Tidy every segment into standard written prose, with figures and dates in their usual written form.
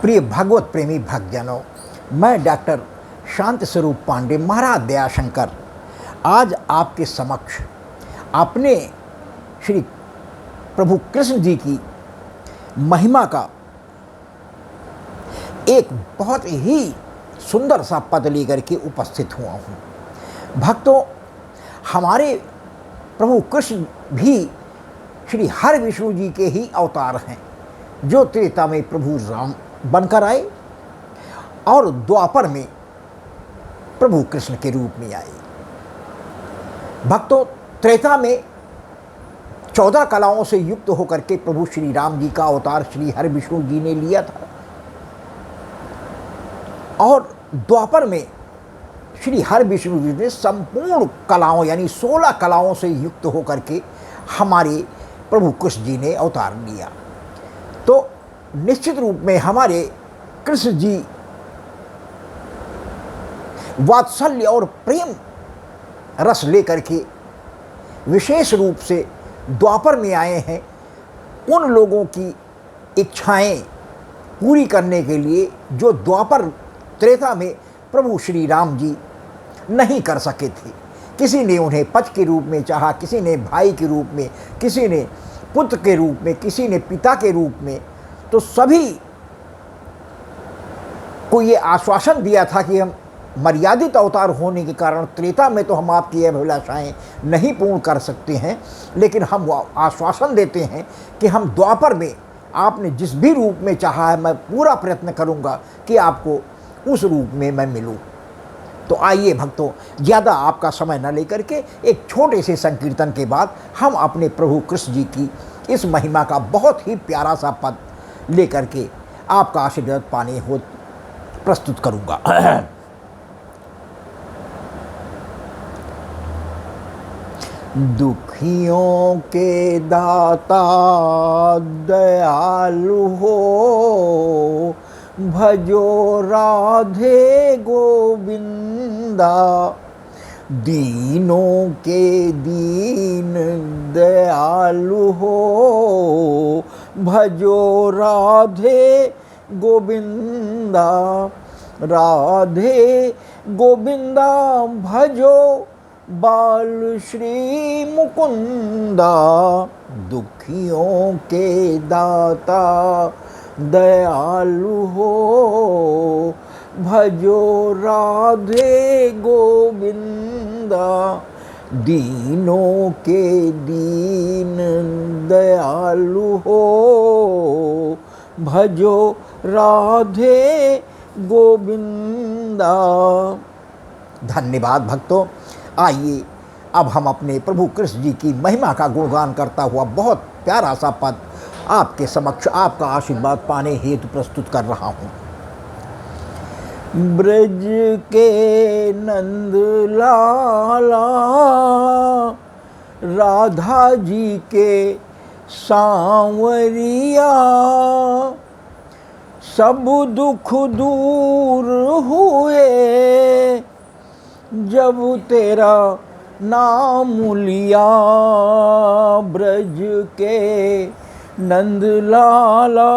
प्रिय भागवत प्रेमी भक्तजनों, मैं डॉक्टर शांति स्वरूप पांडे महाराज दयाशंकर आज आपके समक्ष अपने श्री प्रभु कृष्ण जी की महिमा का एक बहुत ही सुंदर सा पद लेकर के उपस्थित हुआ हूँ। भक्तों, हमारे प्रभु कृष्ण भी श्री हरि विष्णु जी के ही अवतार हैं, जो त्रेता में प्रभु राम बनकर आए और द्वापर में प्रभु कृष्ण के रूप में आए। भक्तों, त्रेता में 14 कलाओं से युक्त होकर के प्रभु श्री राम जी का अवतार श्री हरि विष्णु जी ने लिया था और द्वापर में श्री हरि विष्णु जी ने संपूर्ण कलाओं यानी 16 कलाओं से युक्त होकर के हमारे प्रभु कृष्ण जी ने अवतार लिया। तो निश्चित रूप में हमारे कृष्ण जी वात्सल्य और प्रेम रस लेकर के विशेष रूप से द्वापर में आए हैं, उन लोगों की इच्छाएं पूरी करने के लिए जो द्वापर त्रेता में प्रभु श्री राम जी नहीं कर सके थे। किसी ने उन्हें पति के रूप में चाहा, किसी ने भाई के रूप में, किसी ने पुत्र के रूप में, किसी ने पिता के रूप में। तो सभी को ये आश्वासन दिया था कि हम मर्यादित अवतार होने के कारण त्रेता में तो हम आपकी अभिलाषाएं नहीं पूर्ण कर सकते हैं, लेकिन हम आश्वासन देते हैं कि हम द्वापर में आपने जिस भी रूप में चाहा है, मैं पूरा प्रयत्न करूंगा कि आपको उस रूप में मैं मिलूं। तो आइए भक्तों, ज़्यादा आपका समय न लेकर के एक छोटे से संकीर्तन के बाद हम अपने प्रभु कृष्ण जी की इस महिमा का बहुत ही प्यारा सा पद लेकर के आपका आशीर्वाद पाने हो प्रस्तुत करूंगा। दुखियों के दाता दयालु हो, भजो राधे गोविंदा। दीनों के दीन दयालु हो, भजो राधे गोविंदा। राधे गोविंदा भजो बाल श्री मुकुंदा। दुखियों के दाता दयालु हो, भजो राधे गोविंदा। दीनों के दीन दयालु हो, भजो राधे गोविंदा। धन्यवाद भक्तों। आइए अब हम अपने प्रभु कृष्ण जी की महिमा का गुणगान करता हुआ बहुत प्यारा सा पद आपके समक्ष आपका आशीर्वाद पाने हेतु प्रस्तुत कर रहा हूँ। ब्रज के नंद लाला, राधा जी के सांवरिया। सब दुख दूर हुए जब तेरा नाम लिया। ब्रज के नंद लाला,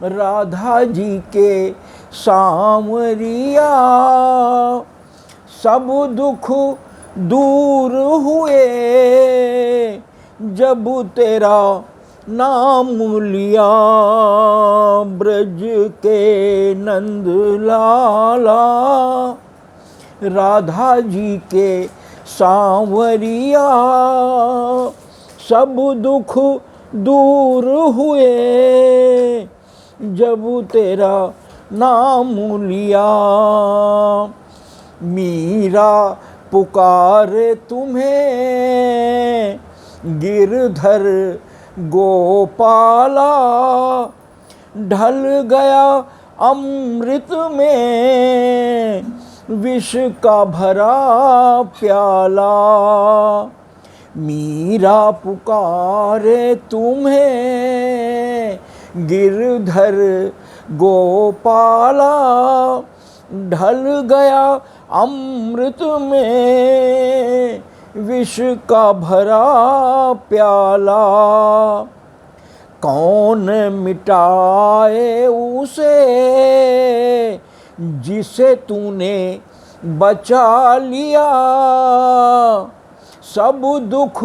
राधा जी के सांवरिया। सब दुख दूर हुए जब तेरा नाम लिया। ब्रज के नंद लाला, राधा जी के सांवरिया। सब दुख दूर हुए जब तेरा नाम लिया। मीरा पुकारे तुम्हें गिरधर गोपाला। ढल गया अमृत में विष का भरा प्याला। मीरा पुकारे तुम्हें गिरधर गोपाला। ढल गया अमृत में विष का भरा प्याला। कौन मिटाए उसे जिसे तूने बचा लिया। सब दुख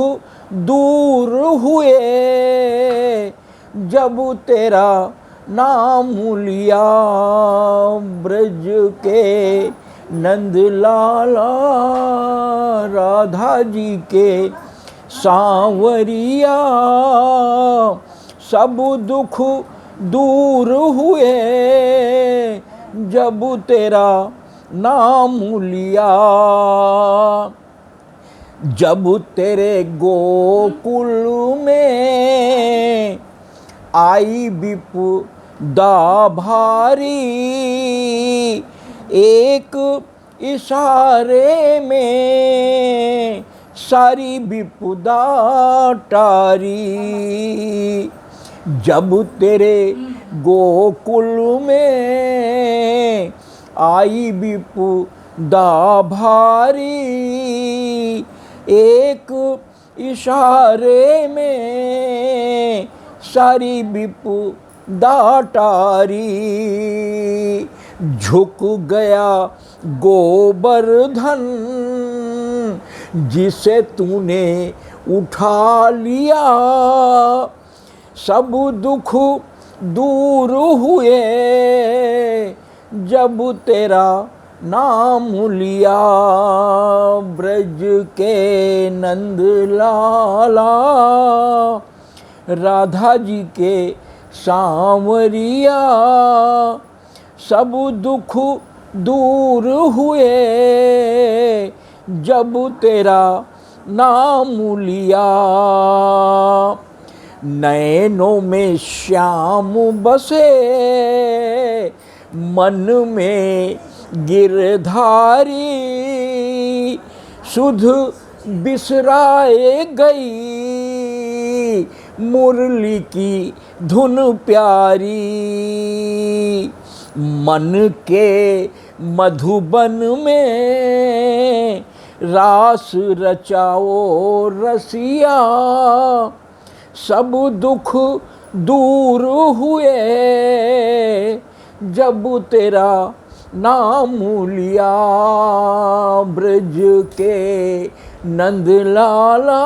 दूर हुए जब तेरा नाम लिया। ब्रज के नंद लाला राधा जी के सांवरिया। सब दुख दूर हुए जब तेरा नाम लिया। जब तेरे गोकुल में आई विपदा भारी। एक इशारे में सारी विपदा टारी। जब तेरे गोकुल में आई विपदा भारी। एक इशारे में सारी विपदा टारी। झुक गया गोवर्धन जिसे तूने उठा लिया। सब दुख दूर हुए जब तेरा नाम लिया। ब्रज के नंद लाला राधा जी के सांवरिया। सब दुख दूर हुए जब तेरा नाम लिया। नैनों में श्याम बसे मन में गिरधारी। सुध बिसराए गई मुरली की धुन प्यारी। मन के मधुबन में रास रचाओ रसिया। सब दुख दूर हुए जब तेरा नाम लिया। ब्रज के नंद लाला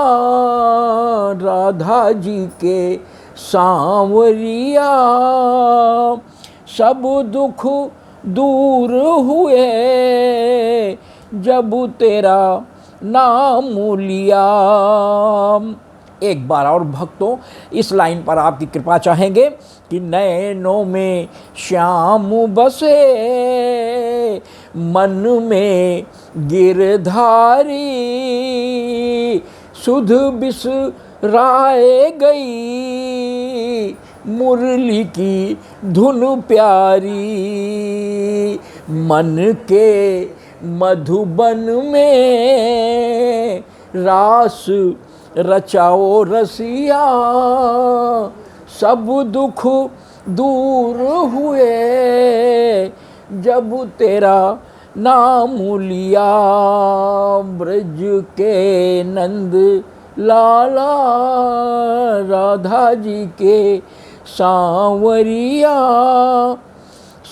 राधा जी के सांवरिया। सब दुख दूर हुए जब तेरा नाम लिया। एक बार और भक्तों इस लाइन पर आपकी कृपा चाहेंगे कि नैनों में श्याम बसे मन में गिरधारी। सुध बिसराए गई मुरली की धुन प्यारी। मन के मधुबन में रास रचाओ रसिया। सब दुख दूर हुए जब तेरा नाम लिया। ब्रज के नंद लाला राधा जी के सांवरिया।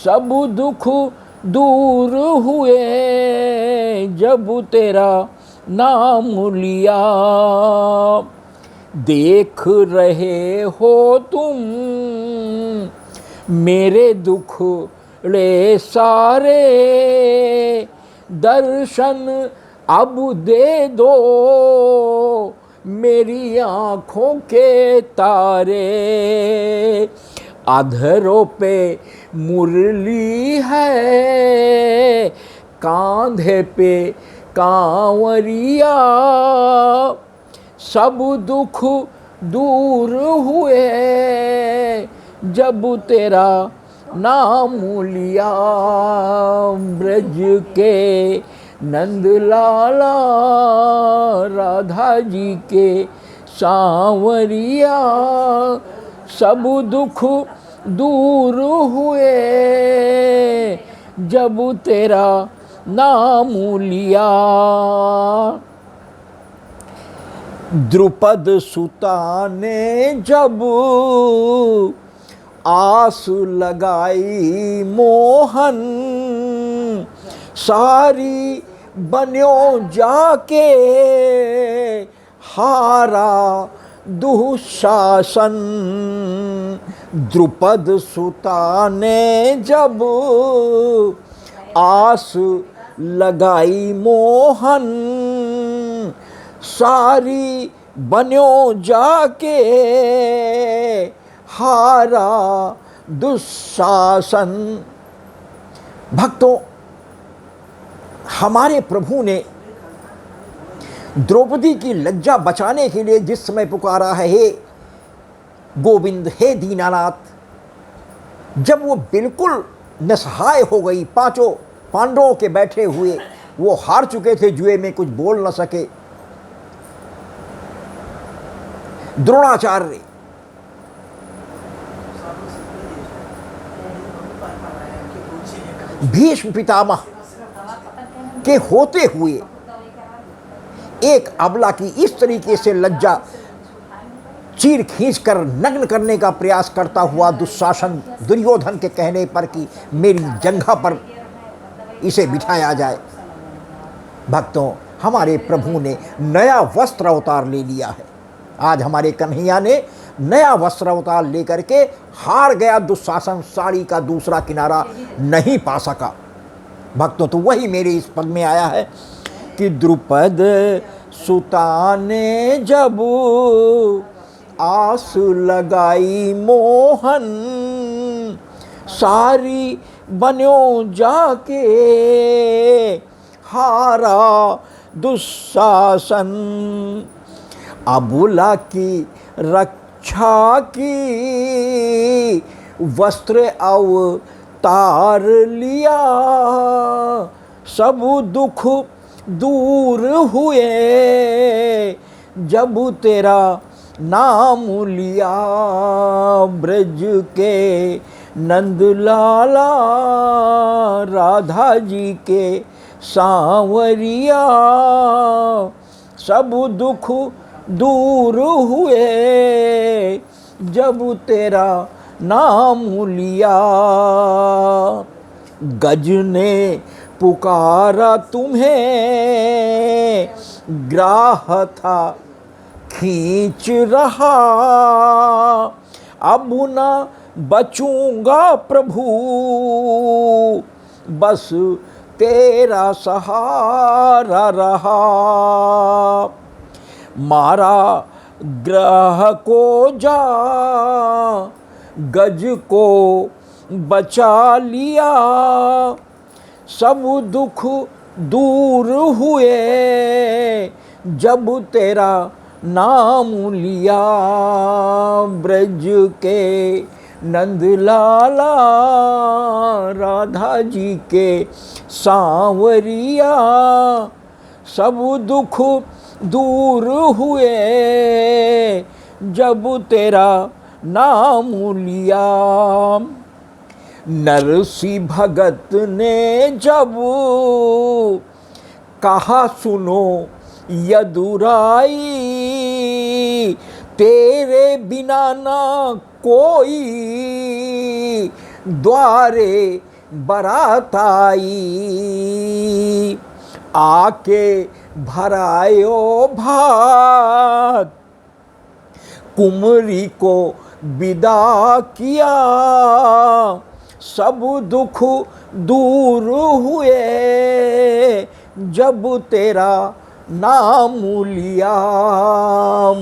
सब दुख दूर हुए जब तेरा नाम लिया। देख रहे हो तुम मेरे दुख रे सारे। दर्शन अब दे दो मेरी आँखों के तारे। अधरों पे मुरली है कांधे पे कांवरिया। सब दुख दूर हुए जब तेरा नाम लिया। ब्रज के नंद लाला राधा जी के सांवरिया। सब दुख दूर हुए जब तेरा नाम लिया। द्रुपद सुता ने जब आस लगाई मोहन, सारी बन्यो जाके हारा दुःशासन। द्रुपद सुता ने जब आस लगाई मोहन, सारी बन्यो जाके हारा दुःशासन। भक्तों, हमारे प्रभु ने द्रौपदी की लज्जा बचाने के लिए जिस समय पुकारा है, हे गोविंद, हे दीनानाथ, जब वो बिल्कुल निसहाय हो गई, पांचों पांडवों के बैठे हुए वो हार चुके थे जुए में, कुछ बोल न सके। द्रोणाचार्य भीष्म पितामह के होते हुए एक अबला की इस तरीके से लज्जा चीर खींच कर नग्न करने का प्रयास करता हुआ दुशासन, दुर्योधन के कहने पर कि मेरी जंघा पर इसे बिठाया जाए। भक्तों, हमारे प्रभु ने नया वस्त्र अवतार ले लिया है। आज हमारे कन्हैया ने नया वस्त्र अवतार लेकर के हार गया दुशासन, साड़ी का दूसरा किनारा नहीं पा सका। भक्तों, तो वही मेरे इस पद में आया है कि द्रुपद सुता ने जब आस लगाई मोहन, सारी बन्यो जाके हारा दुशासन। अबुला की रक्षा की वस्त्र अवतार लिया, सब दुख दूर हुए जब तेरा नाम लिया। ब्रज के नंद लाला, राधा जी के सांवरिया, सब दुख दूर हुए जब तेरा नाम लिया। गज ने पुकारा तुम्हें, ग्राह था खींच रहा, अब न बचूंगा प्रभु, बस तेरा सहारा रहा। मारा ग्रह को जा, गज को बचा लिया, सब दुख दूर हुए जब तेरा नाम लिया। ब्रज के नंद लाला, राधा जी के सांवरिया, सब दुख दूर हुए जब तेरा नाम लिया। नरसी भगत ने जब कहा सुनो यदुराई, तेरे बिना ना कोई द्वारे बारात आई, आके भरायो भात, कुमरी को विदा किया, सब दुख दूर हुए जब तेरा नाम लिया।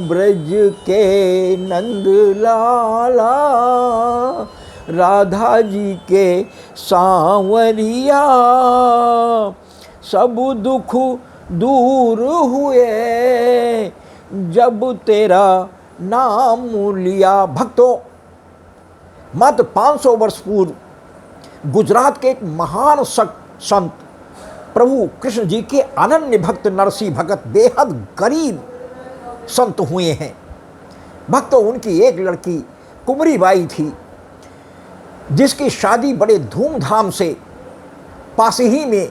ब्रज के नंद लाला, राधा जी के सांवरिया, सब दुख दूर हुए जब तेरा नाम लिया। भक्तों, मात्र 500 वर्ष पूर्व गुजरात के एक महान संत प्रभु कृष्ण जी के अनन्य भक्त नरसी भगत बेहद गरीब संत हुए हैं। भक्तों, उनकी एक लड़की कुमरी बाई थी, जिसकी शादी बड़े धूमधाम से पास ही में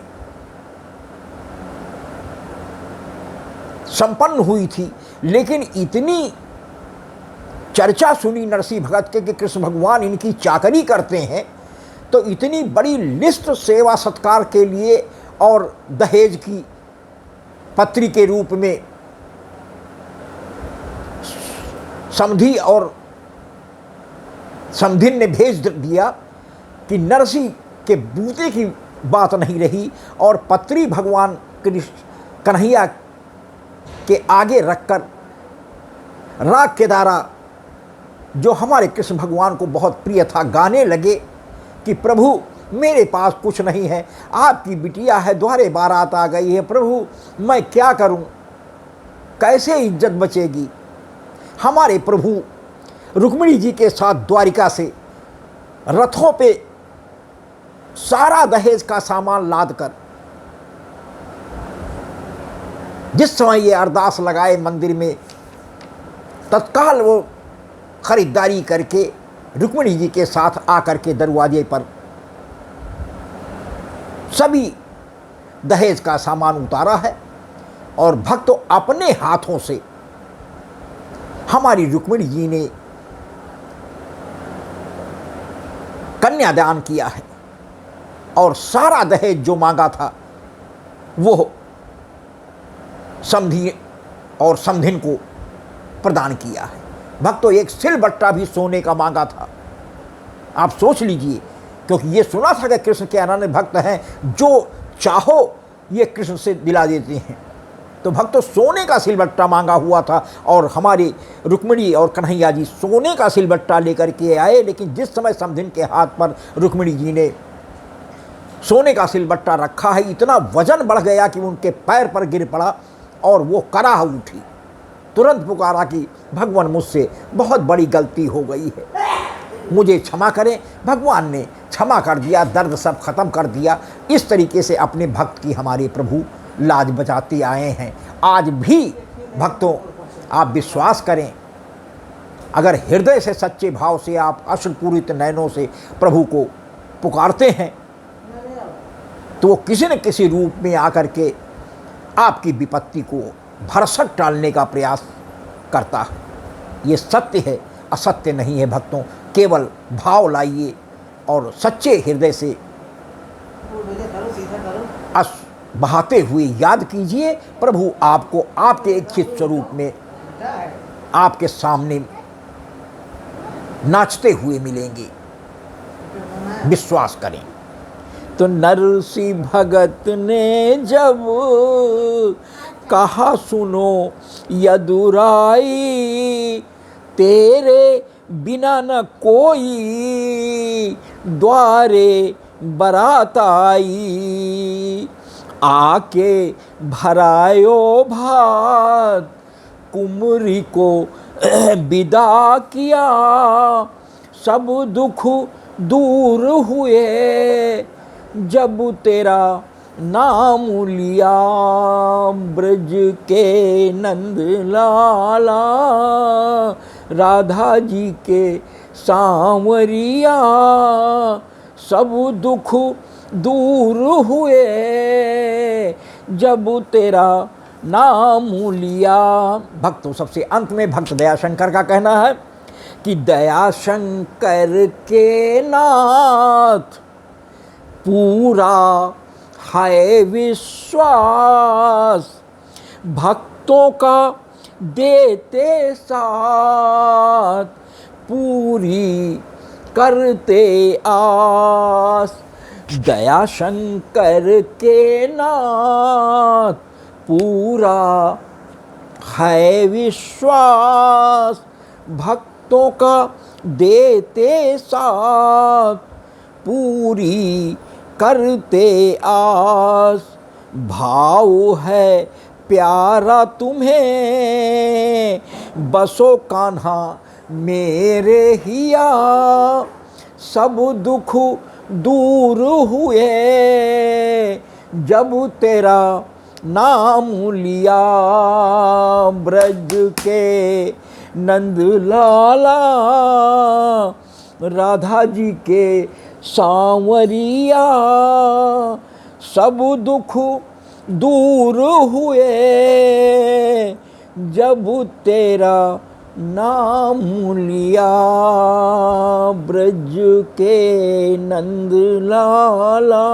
संपन्न हुई थी, लेकिन इतनी चर्चा सुनी नरसिंह भगत के कि कृष्ण भगवान इनकी चाकरी करते हैं, तो इतनी बड़ी लिस्ट सेवा सत्कार के लिए और दहेज की पत्री के रूप में समधी और समधिन ने भेज दिया कि नरसिंह के बूते की बात नहीं रही, और पत्री भगवान कन्हैया के आगे रखकर राग के द्वारा जो हमारे कृष्ण भगवान को बहुत प्रिय था गाने लगे कि प्रभु मेरे पास कुछ नहीं है, आपकी बिटिया है, द्वारे बारात आ गई है, प्रभु मैं क्या करूं, कैसे इज्जत बचेगी। हमारे प्रभु रुक्मिणी जी के साथ द्वारिका से रथों पे सारा दहेज का सामान लाद कर जिस समय ये अरदास लगाए मंदिर में, तत्काल वो खरीदारी करके रुक्मिणी जी के साथ आकर के दरवाजे पर सभी दहेज का सामान उतारा है, और भक्तों अपने हाथों से हमारी रुक्मिणी जी ने कन्यादान किया है, और सारा दहेज जो मांगा था वो समधी और समधिन को प्रदान किया है। भक्तों एक सिलबट्टा भी सोने का मांगा था, आप सोच लीजिए, क्योंकि ये सुना था कि कृष्ण के अनन्य भक्त हैं, जो चाहो ये कृष्ण से दिला देते हैं। तो भक्तों सोने का सिलबट्टा मांगा हुआ था, और हमारी रुक्मिणी और कन्हैया जी सोने का सिलबट्टा लेकर के आए, लेकिन जिस समय समधिन के हाथ पर रुक्मिणी जी ने सोने का सिलबट्टा रखा है, इतना वजन बढ़ गया कि उनके पैर पर गिर पड़ा और वो कराह उठी। तुरंत पुकारा कि भगवान मुझसे बहुत बड़ी गलती हो गई है, मुझे क्षमा करें। भगवान ने क्षमा कर दिया, दर्द सब खत्म कर दिया। इस तरीके से अपने भक्त की हमारे प्रभु लाज बचाते आए हैं। आज भी भक्तों आप विश्वास करें, अगर हृदय से सच्चे भाव से आप अश्रुपूरित नयनों से प्रभु को पुकारते हैं, तो वो किसी न किसी रूप में आकर के आपकी विपत्ति को भरसक टालने का प्रयास करता है। ये सत्य है, असत्य नहीं है भक्तों। केवल भाव लाइए और सच्चे हृदय से बहाते हुए याद कीजिए, प्रभु आपको आपके इच्छित स्वरूप में आपके सामने नाचते हुए मिलेंगे, विश्वास करें। तो नरसिंह भगत ने जब कहा सुनो यदुराई, तेरे बिना न कोई द्वारे बरात आई, आके भरायो भात कुमरी को विदा किया, सब दुख दूर हुए जब तेरा नाम लिया, ब्रज के नंद लाला राधा जी के सांवरिया, सब दुख दूर हुए जब तेरा नाम लिया। भक्तों सबसे अंत में भक्त दयाशंकर का कहना है कि दयाशंकर के नाथ पूरा है विश्वास, भक्तों का देते साथ पूरी करते आस। दयाशंकर के नाथ पूरा है विश्वास, भक्तों का देते साथ पूरी करते आस। भाव है प्यारा तुम्हें बसो कान्हा मेरे हिया, सब दुख दूर हुए जब तेरा नाम लिया, ब्रज के नंद लाला राधा जी के सांवरिया, सब दुख दूर हुए जब तेरा नाम लिया ब्रज के नंद लाला,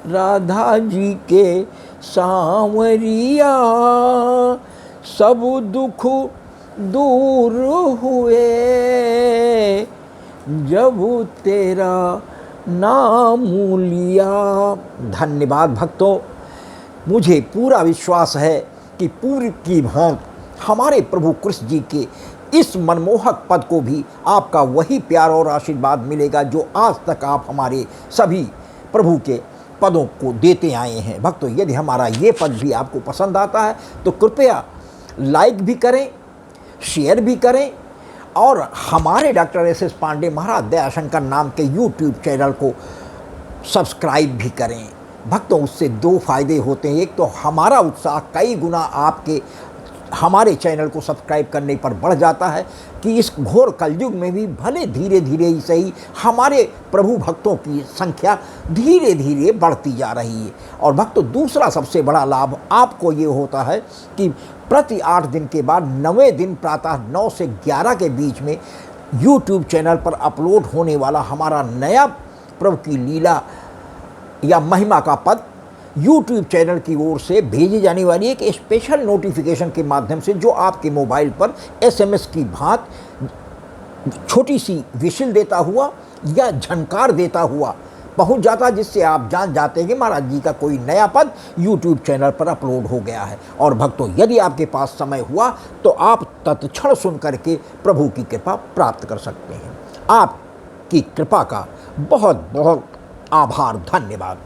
राधा जी के सांवरिया, सब दुख दूर हुए जब तेरा नाम लिया। धन्यवाद भक्तों, मुझे पूरा विश्वास है कि पूर्व की भांति हमारे प्रभु कृष्ण जी के इस मनमोहक पद को भी आपका वही प्यार और आशीर्वाद मिलेगा जो आज तक आप हमारे सभी प्रभु के पदों को देते आए हैं। भक्तों, यदि हमारा ये पद भी आपको पसंद आता है तो कृपया लाइक भी करें, शेयर भी करें और हमारे डॉक्टर एस.एस. पांडे महाराज दयाशंकर नाम के यूट्यूब चैनल को सब्सक्राइब भी करें। भक्तों, उससे दो फायदे होते हैं। एक तो हमारा उत्साह कई गुना आपके हमारे चैनल को सब्सक्राइब करने पर बढ़ जाता है कि इस घोर कलयुग में भी भले धीरे धीरे ही सही हमारे प्रभु भक्तों की संख्या धीरे धीरे बढ़ती जा रही है। और भक्तों, दूसरा सबसे बड़ा लाभ आपको ये होता है कि प्रति 8 दिन के बाद 9वें दिन प्रातः 9 से 11 के बीच में यूट्यूब चैनल पर अपलोड होने वाला हमारा नया प्रभु की लीला या महिमा का पद यूट्यूब चैनल की ओर से भेजी जाने वाली एक स्पेशल नोटिफिकेशन के माध्यम से, जो आपके मोबाइल पर SMS की भांति छोटी सी विशिल देता हुआ या झनकार देता हुआ पहुंच जाता, जिससे आप जान जाते हैं कि महाराज जी का कोई नया पद यूट्यूब चैनल पर अपलोड हो गया है। और भक्तों, यदि आपके पास समय हुआ तो आप तत्क्षण सुन करके प्रभु की कृपा प्राप्त कर सकते हैं। आपकी कृपा का बहुत बहुत आभार, धन्यवाद।